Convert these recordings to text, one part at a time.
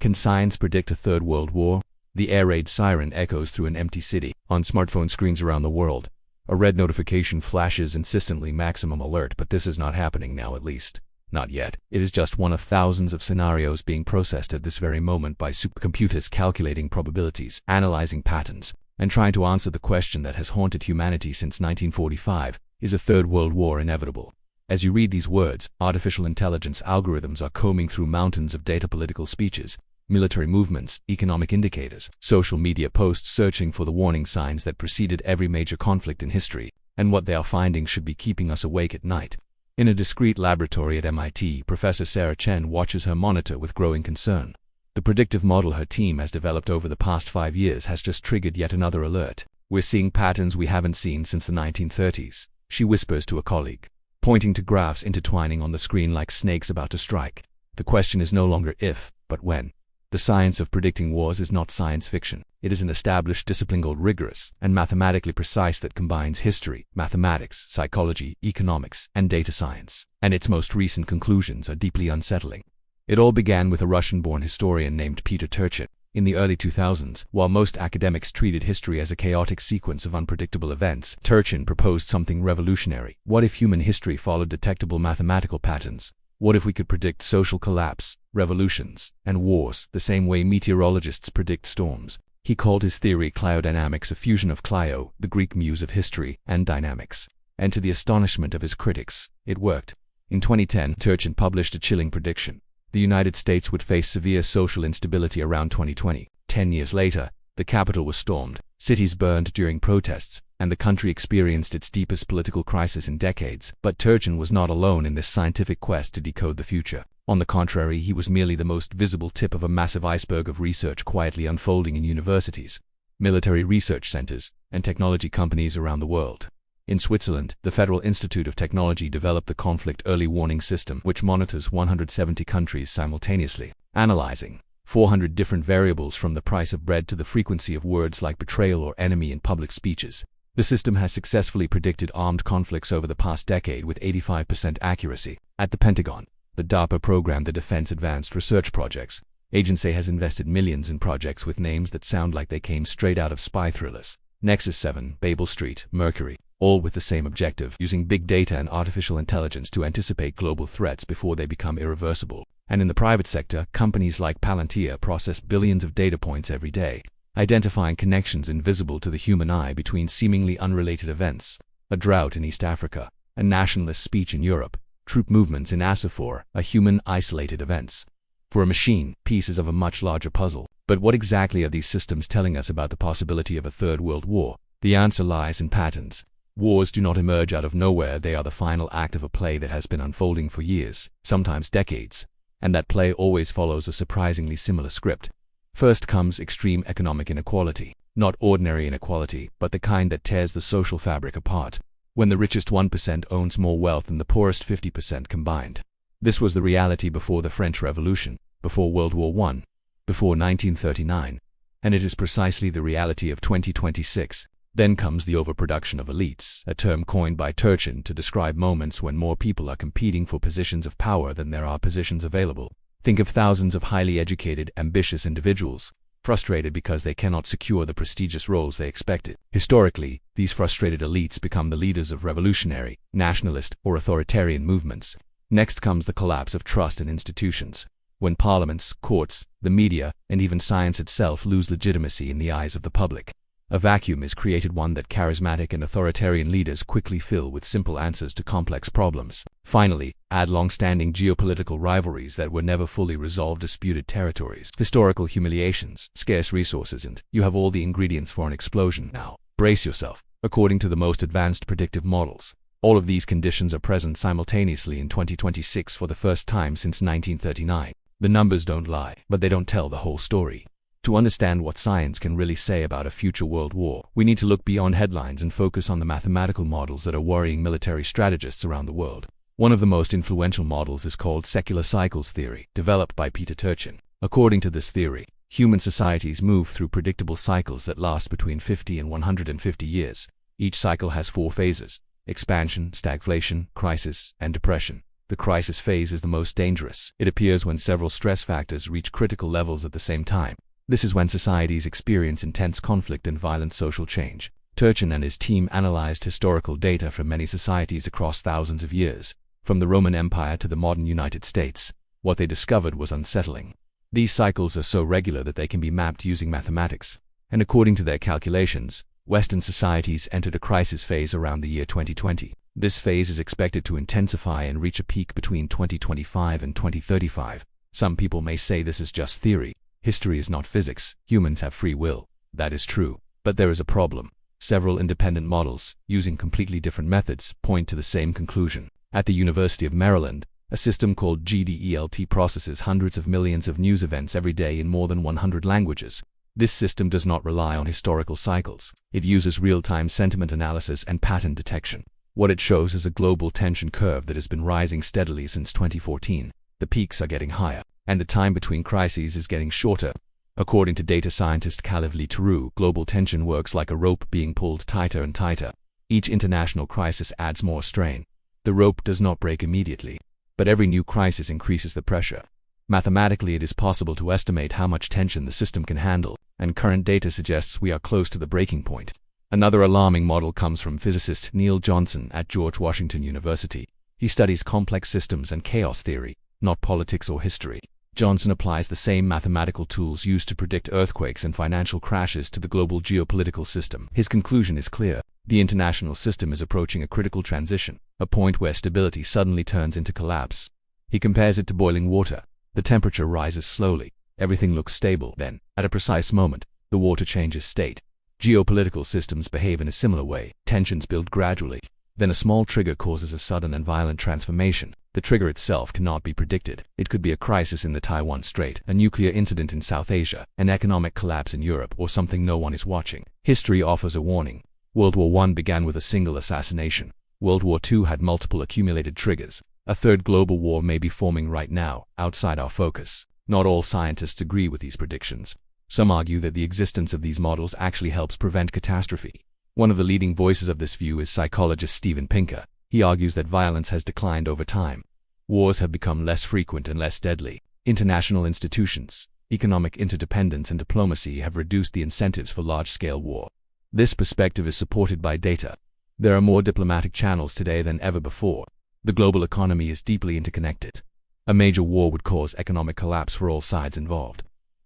Can science predict a third world war? The air raid siren echoes through an empty city. On smartphone screens around the world, a red notification flashes insistently maximum alert, but this is not happening now, at least. Not yet. It is just one of thousands of scenarios being processed at this very moment by supercomputers calculating probabilities, analyzing patterns, and trying to answer the question that has haunted humanity since 1945, is a third world war inevitable? As you read these words, artificial intelligence algorithms are combing through mountains of data, political speeches, military movements, economic indicators, social media posts, searching for the warning signs that preceded every major conflict in history, and what they are finding should be keeping us awake at night. In a discreet laboratory at MIT, Professor Sarah Chen watches her monitor with growing concern. The predictive model her team has developed over the past 5 years has just triggered yet another alert. We're seeing patterns we haven't seen since the 1930s, she whispers to a colleague, pointing to graphs intertwining on the screen like snakes about to strike. The question is no longer if, but when. The science of predicting wars is not science fiction. It is an established discipline called rigorous and mathematically precise that combines history, mathematics, psychology, economics, and data science. And its most recent conclusions are deeply unsettling. It all began with a Russian-born historian named Peter Turchin. In the early 2000s, while most academics treated history as a chaotic sequence of unpredictable events, Turchin proposed something revolutionary. What if human history followed detectable mathematical patterns? What if we could predict social collapse, revolutions, and wars the same way meteorologists predict storms? He called his theory cryodynamics, a fusion of Clio, the Greek muse of history, and dynamics. And to the astonishment of his critics, it worked. In 2010, Turchin published a chilling prediction. The United States would face severe social instability around 2020. 10 years later, the Capitol was stormed, cities burned during protests, and the country experienced its deepest political crisis in decades. But Turchin was not alone in this scientific quest to decode the future. On the contrary, he was merely the most visible tip of a massive iceberg of research quietly unfolding in universities, military research centers, and technology companies around the world. In Switzerland, the Federal Institute of Technology developed the Conflict Early Warning System, which monitors 170 countries simultaneously, analyzing 400 different variables from the price of bread to the frequency of words like betrayal or enemy in public speeches. The system has successfully predicted armed conflicts over the past decade with 85% accuracy. At the Pentagon, the DARPA program, the Defense Advanced Research Projects Agency, has invested millions in projects with names that sound like they came straight out of spy thrillers. Nexus 7, Babel Street, Mercury, all with the same objective, using big data and artificial intelligence to anticipate global threats before they become irreversible. And in the private sector, companies like Palantir process billions of data points every day, identifying connections invisible to the human eye between seemingly unrelated events. A drought in East Africa, a nationalist speech in Europe, troop movements in Asifor are human isolated events. For a machine, pieces of a much larger puzzle. But what exactly are these systems telling us about the possibility of a third world war? The answer lies in patterns. Wars do not emerge out of nowhere. They are the final act of a play that has been unfolding for years, sometimes decades. And that play always follows a surprisingly similar script. First comes extreme economic inequality. Not ordinary inequality, but the kind that tears the social fabric apart. When the richest 1% owns more wealth than the poorest 50% combined. This was the reality before the French Revolution, before World War I, before 1939. And it is precisely the reality of 2026. Then comes the overproduction of elites, a term coined by Turchin to describe moments when more people are competing for positions of power than there are positions available. Think of thousands of highly educated, ambitious individuals, frustrated because they cannot secure the prestigious roles they expected. Historically, these frustrated elites become the leaders of revolutionary, nationalist, or authoritarian movements. Next comes the collapse of trust in institutions. When parliaments, courts, the media, and even science itself lose legitimacy in the eyes of the public. A vacuum is created, one that charismatic and authoritarian leaders quickly fill with simple answers to complex problems. Finally, add long-standing geopolitical rivalries that were never fully resolved, disputed territories, historical humiliations, scarce resources, and you have all the ingredients for an explosion. Now, brace yourself. According to the most advanced predictive models, all of these conditions are present simultaneously in 2026 for the first time since 1939. The numbers don't lie, but they don't tell the whole story. To understand what science can really say about a future world war, we need to look beyond headlines and focus on the mathematical models that are worrying military strategists around the world. One of the most influential models is called secular cycles theory, developed by Peter Turchin. According to this theory, human societies move through predictable cycles that last between 50 and 150 years. Each cycle has 4 phases: expansion, stagflation, crisis, and depression. The crisis phase is the most dangerous. It appears when several stress factors reach critical levels at the same time. This is when societies experience intense conflict and violent social change. Turchin and his team analyzed historical data from many societies across thousands of years, from the Roman Empire to the modern United States. What they discovered was unsettling. These cycles are so regular that they can be mapped using mathematics. And according to their calculations, Western societies entered a crisis phase around the year 2020. This phase is expected to intensify and reach a peak between 2025 and 2035. Some people may say this is just theory. History is not physics. Humans have free will. That is true. But there is a problem. Several independent models, using completely different methods, point to the same conclusion. At the University of Maryland, a system called GDELT processes hundreds of millions of news events every day in more than 100 languages. This system does not rely on historical cycles. It uses real-time sentiment analysis and pattern detection. What it shows is a global tension curve that has been rising steadily since 2014. The peaks are getting higher, and the time between crises is getting shorter. According to data scientist Kalev Leteru, global tension works like a rope being pulled tighter and tighter. Each international crisis adds more strain. The rope does not break immediately, but every new crisis increases the pressure. Mathematically, it is possible to estimate how much tension the system can handle, and current data suggests we are close to the breaking point. Another alarming model comes from physicist Neil Johnson at George Washington University. He studies complex systems and chaos theory, not politics or history. Johnson applies the same mathematical tools used to predict earthquakes and financial crashes to the global geopolitical system. His conclusion is clear. The international system is approaching a critical transition, a point where stability suddenly turns into collapse. He compares it to boiling water. The temperature rises slowly. Everything looks stable. Then, at a precise moment, the water changes state. Geopolitical systems behave in a similar way. Tensions build gradually. Then a small trigger causes a sudden and violent transformation. The trigger itself cannot be predicted. It could be a crisis in the Taiwan Strait, a nuclear incident in South Asia, an economic collapse in Europe, or something no one is watching. History offers a warning. World War I began with a single assassination. World War II had multiple accumulated triggers. A third global war may be forming right now, outside our focus. Not all scientists agree with these predictions. Some argue that the existence of these models actually helps prevent catastrophe. One of the leading voices of this view is psychologist Steven Pinker. He argues that violence has declined over time. Wars have become less frequent and less deadly. International institutions, economic interdependence, and diplomacy have reduced the incentives for large-scale war. This perspective is supported by data. There are more diplomatic channels today than ever before. The global economy is deeply interconnected. A major war would cause economic collapse for all sides involved.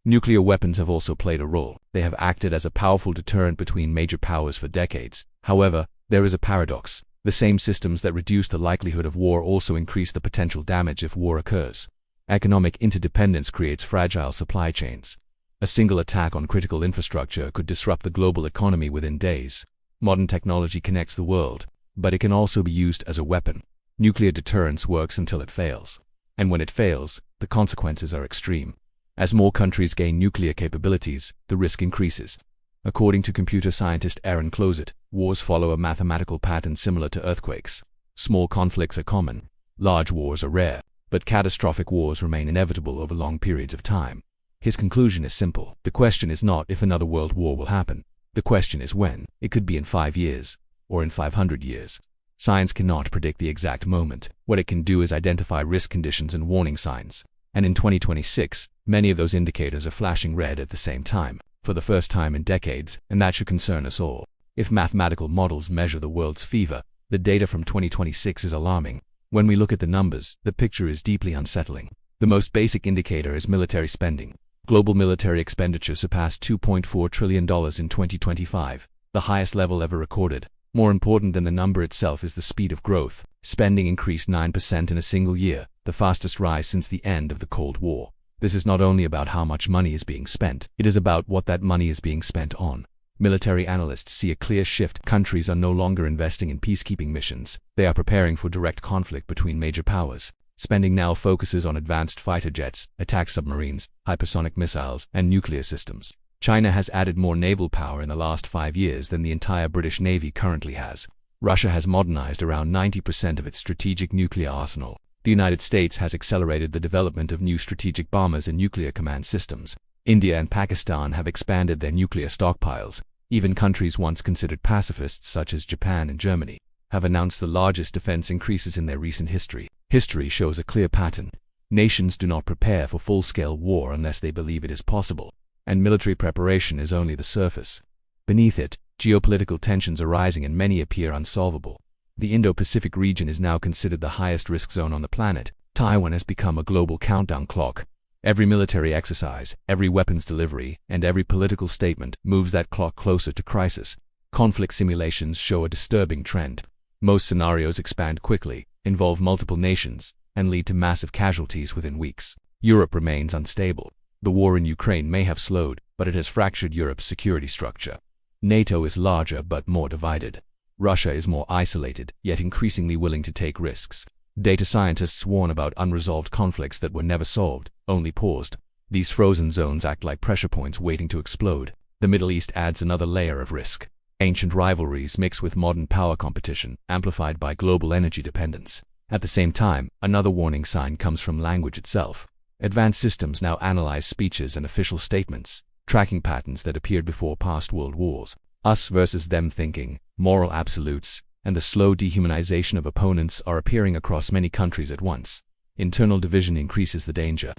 Nuclear weapons have also played a role. They have acted as a powerful deterrent between major powers for decades. However, there is a paradox. The same systems that reduce the likelihood of war also increase the potential damage if war occurs. Economic interdependence creates fragile supply chains. A single attack on critical infrastructure could disrupt the global economy within days. Modern technology connects the world, but it can also be used as a weapon. Nuclear deterrence works until it fails. And when it fails, the consequences are extreme. As more countries gain nuclear capabilities, the risk increases. According to computer scientist Aaron Closet, wars follow a mathematical pattern similar to earthquakes. Small conflicts are common. Large wars are rare, but catastrophic wars remain inevitable over long periods of time. His conclusion is simple. The question is not if another world war will happen. The question is when. It could be in 5 years, or in 500 years. Science cannot predict the exact moment. What it can do is identify risk conditions and warning signs. And in 2026, many of those indicators are flashing red at the same time, for the first time in decades, and that should concern us all. If mathematical models measure the world's fever, the data from 2026 is alarming. When we look at the numbers, the picture is deeply unsettling. The most basic indicator is military spending. Global military expenditure surpassed $2.4 trillion in 2025, the highest level ever recorded. More important than the number itself is the speed of growth. Spending increased 9% in a single year, the fastest rise since the end of the Cold War. This is not only about how much money is being spent, it is about what that money is being spent on. Military analysts see a clear shift. Countries are no longer investing in peacekeeping missions. They are preparing for direct conflict between major powers. Spending now focuses on advanced fighter jets, attack submarines, hypersonic missiles, and nuclear systems. China has added more naval power in the last 5 years than the entire British Navy currently has. Russia has modernized around 90% of its strategic nuclear arsenal. The United States has accelerated the development of new strategic bombers and nuclear command systems. India and Pakistan have expanded their nuclear stockpiles. Even countries once considered pacifists, such as Japan and Germany, have announced the largest defense increases in their recent history. History shows a clear pattern. Nations do not prepare for full-scale war unless they believe it is possible, and military preparation is only the surface. Beneath it, geopolitical tensions are rising and many appear unsolvable. The Indo-Pacific region is now considered the highest risk zone on the planet. Taiwan has become a global countdown clock. Every military exercise, every weapons delivery, and every political statement moves that clock closer to crisis. Conflict simulations show a disturbing trend. Most scenarios expand quickly, involve multiple nations, and lead to massive casualties within weeks. Europe remains unstable. The war in Ukraine may have slowed, but it has fractured Europe's security structure. NATO is larger but more divided. Russia is more isolated, yet increasingly willing to take risks. Data scientists warn about unresolved conflicts that were never solved, only paused. These frozen zones act like pressure points waiting to explode. The Middle East adds another layer of risk. Ancient rivalries mix with modern power competition, amplified by global energy dependence. At the same time, another warning sign comes from language itself. Advanced systems now analyze speeches and official statements, tracking patterns that appeared before past world wars. Us versus them thinking, moral absolutes, and the slow dehumanization of opponents are appearing across many countries at once. Internal division increases the danger.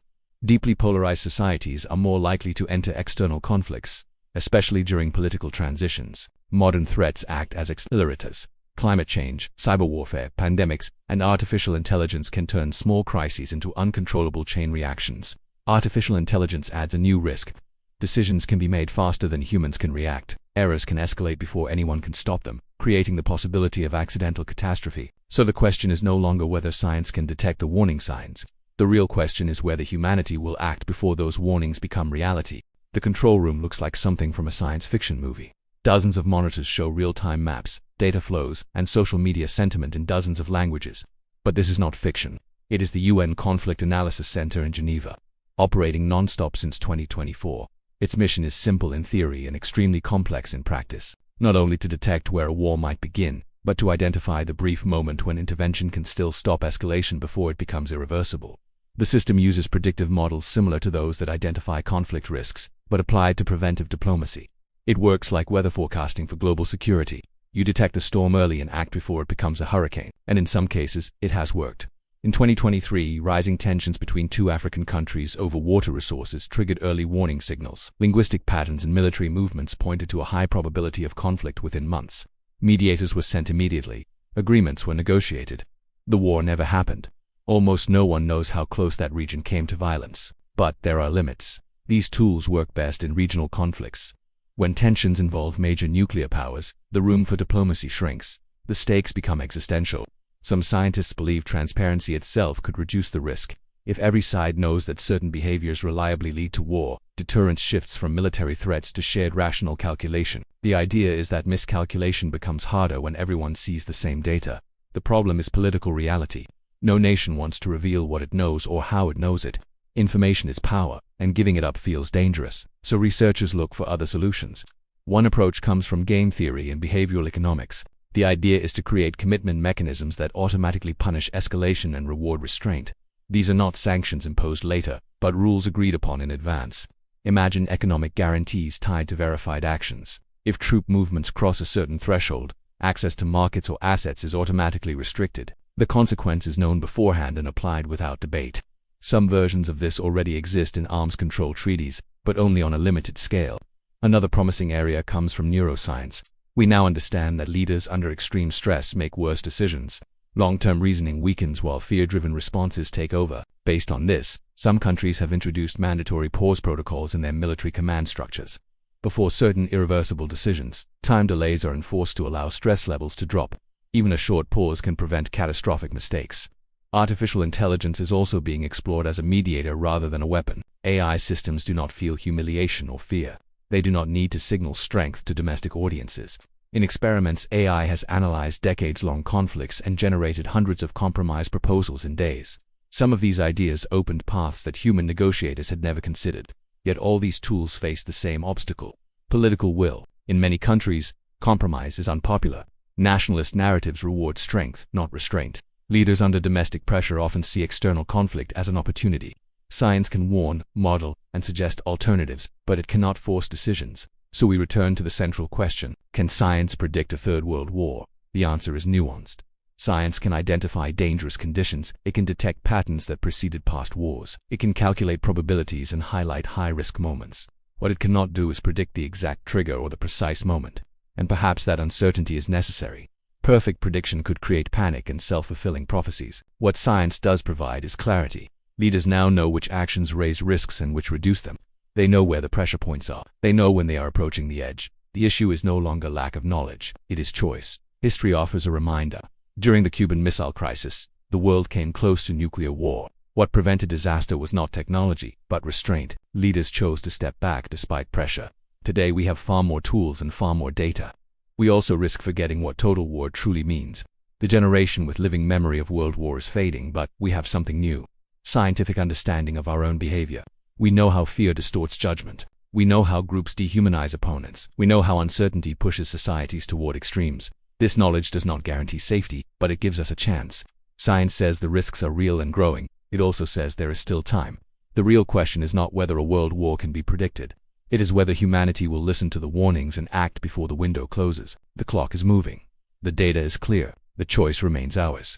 Deeply polarized societies are more likely to enter external conflicts, especially during political transitions. Modern threats act as accelerators. Climate change, cyber warfare, pandemics, and artificial intelligence can turn small crises into uncontrollable chain reactions. Artificial intelligence adds a new risk. Decisions can be made faster than humans can react. Errors can escalate before anyone can stop them, creating the possibility of accidental catastrophe. So the question is no longer whether science can detect the warning signs. The real question is whether humanity will act before those warnings become reality. The control room looks like something from a science fiction movie. Dozens of monitors show real-time maps, data flows, and social media sentiment in dozens of languages. But this is not fiction. It is the UN Conflict Analysis Center in Geneva, operating non-stop since 2024. Its mission is simple in theory and extremely complex in practice. Not only to detect where a war might begin, but to identify the brief moment when intervention can still stop escalation before it becomes irreversible. The system uses predictive models similar to those that identify conflict risks, but applied to preventive diplomacy. It works like weather forecasting for global security. You detect a storm early and act before it becomes a hurricane, and in some cases, it has worked. In 2023, rising tensions between two African countries over water resources triggered early warning signals. Linguistic patterns in military movements pointed to a high probability of conflict within months. Mediators were sent immediately. Agreements were negotiated. The war never happened. Almost no one knows how close that region came to violence. But there are limits. These tools work best in regional conflicts. When tensions involve major nuclear powers, the room for diplomacy shrinks. The stakes become existential. Some scientists believe transparency itself could reduce the risk. If every side knows that certain behaviors reliably lead to war, deterrence shifts from military threats to shared rational calculation. The idea is that miscalculation becomes harder when everyone sees the same data. The problem is political reality. No nation wants to reveal what it knows or how it knows it. Information is power, and giving it up feels dangerous, so researchers look for other solutions. One approach comes from game theory and behavioral economics. The idea is to create commitment mechanisms that automatically punish escalation and reward restraint. These are not sanctions imposed later, but rules agreed upon in advance. Imagine economic guarantees tied to verified actions. If troop movements cross a certain threshold, access to markets or assets is automatically restricted. The consequence is known beforehand and applied without debate. Some versions of this already exist in arms control treaties, but only on a limited scale. Another promising area comes from neuroscience. We now understand that leaders under extreme stress make worse decisions. Long-term reasoning weakens while fear-driven responses take over. Based on this, some countries have introduced mandatory pause protocols in their military command structures. Before certain irreversible decisions, time delays are enforced to allow stress levels to drop. Even a short pause can prevent catastrophic mistakes. Artificial intelligence is also being explored as a mediator rather than a weapon. AI systems do not feel humiliation or fear. They do not need to signal strength to domestic audiences. In experiments, AI has analyzed decades-long conflicts and generated hundreds of compromise proposals in days. Some of these ideas opened paths that human negotiators had never considered. Yet all these tools face the same obstacle: political will. In many countries, compromise is unpopular. Nationalist narratives reward strength, not restraint. Leaders under domestic pressure often see external conflict as an opportunity. Science can warn, model, and suggest alternatives, but it cannot force decisions. So we return to the central question: can science predict a third world war? The answer is nuanced. Science can identify dangerous conditions, it can detect patterns that preceded past wars, it can calculate probabilities and highlight high-risk moments. What it cannot do is predict the exact trigger or the precise moment, and perhaps that uncertainty is necessary. Perfect prediction could create panic and self-fulfilling prophecies. What science does provide is clarity. Leaders now know which actions raise risks and which reduce them. They know where the pressure points are. They know when they are approaching the edge. The issue is no longer lack of knowledge, it is choice. History offers a reminder. During the Cuban Missile Crisis, the world came close to nuclear war. What prevented disaster was not technology, but restraint. Leaders chose to step back despite pressure. Today we have far more tools and far more data. We also risk forgetting what total war truly means. The generation with living memory of World War is fading, but we have something new. Scientific understanding of our own behavior. We know how fear distorts judgment. We know how groups dehumanize opponents. We know how uncertainty pushes societies toward extremes. This knowledge does not guarantee safety, but it gives us a chance. Science says the risks are real and growing. It also says there is still time. The real question is not whether a world war can be predicted. It is whether humanity will listen to the warnings and act before the window closes. The clock is moving. The data is clear. The choice remains ours.